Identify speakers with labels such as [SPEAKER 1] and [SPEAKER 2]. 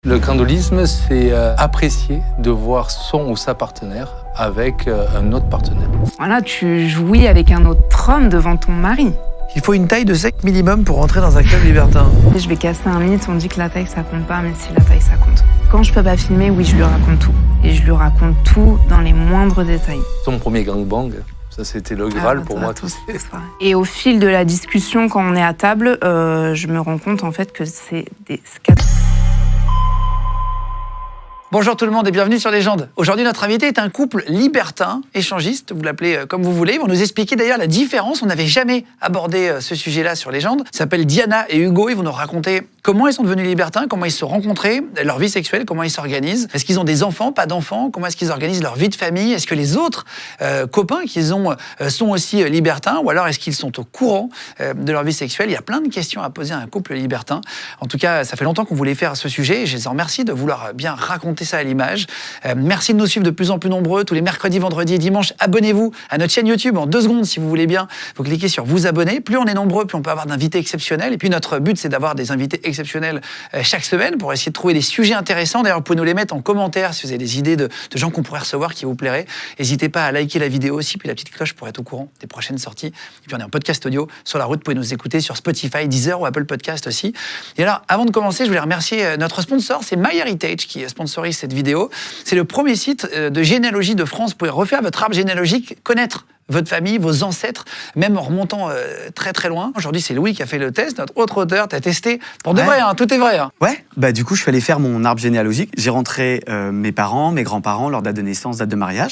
[SPEAKER 1] Le candolisme, c'est apprécier de voir son ou sa partenaire avec un autre partenaire.
[SPEAKER 2] Voilà, tu jouis avec un autre homme devant ton mari.
[SPEAKER 3] Il faut une taille de sexe minimum pour rentrer dans un club libertin.
[SPEAKER 2] Je vais casser un mythe, on dit que la taille ça compte pas, mais si la taille ça compte. Quand je peux pas filmer, oui, je lui raconte tout. Et je lui raconte tout dans les moindres détails.
[SPEAKER 1] Son premier gangbang, ça c'était le Graal pour moi.
[SPEAKER 2] Et au fil de la discussion, quand on est à table, je me rends compte en fait que c'est des scats.
[SPEAKER 3] Bonjour tout le monde et bienvenue sur Légende. Aujourd'hui, notre invité est un couple libertin, échangiste, vous l'appelez comme vous voulez. Ils vont nous expliquer d'ailleurs la différence. On n'avait jamais abordé ce sujet-là sur Légende. Ils s'appellent Diana et Hugo. Ils vont nous raconter comment ils sont devenus libertins, comment ils se sont rencontrés, leur vie sexuelle, comment ils s'organisent. Est-ce qu'ils ont des enfants, pas d'enfants? Comment est-ce qu'ils organisent leur vie de famille? Est-ce que les autres copains qu'ils ont sont aussi libertins? Ou alors est-ce qu'ils sont au courant de leur vie sexuelle? Il y a plein de questions à poser à un couple libertin. En tout cas, ça fait longtemps qu'on voulait faire ce sujet et je les en remercie de vouloir bien raconter ça à l'image. Merci de nous suivre de plus en plus nombreux tous les mercredis, vendredis et dimanches. Abonnez-vous à notre chaîne YouTube en 2 secondes si vous voulez bien. Vous cliquez sur vous abonner. Plus on est nombreux, plus on peut avoir d'invités exceptionnels. Et puis notre but, c'est d'avoir des invités exceptionnels chaque semaine pour essayer de trouver des sujets intéressants. D'ailleurs, vous pouvez nous les mettre en commentaire si vous avez des idées de gens qu'on pourrait recevoir qui vous plairaient. N'hésitez pas à liker la vidéo aussi, puis la petite cloche pour être au courant des prochaines sorties. Et puis on est en podcast audio sur la route. Vous pouvez nous écouter sur Spotify, Deezer ou Apple Podcast aussi. Et alors, avant de commencer, je voulais remercier notre sponsor, c'est MyHeritage qui sponsorise cette vidéo. C'est le premier site de généalogie de France. Vous pouvez refaire votre arbre généalogique, connaître votre famille, vos ancêtres, même en remontant très très loin. Aujourd'hui, c'est Louis qui a fait le test, notre autre auteur. Tu as testé pour de vrai, hein, tout est vrai. Hein.
[SPEAKER 4] Ouais, bah du coup, je suis allé faire mon arbre généalogique. J'ai rentré mes parents, mes grands-parents, leur date de naissance, date de mariage.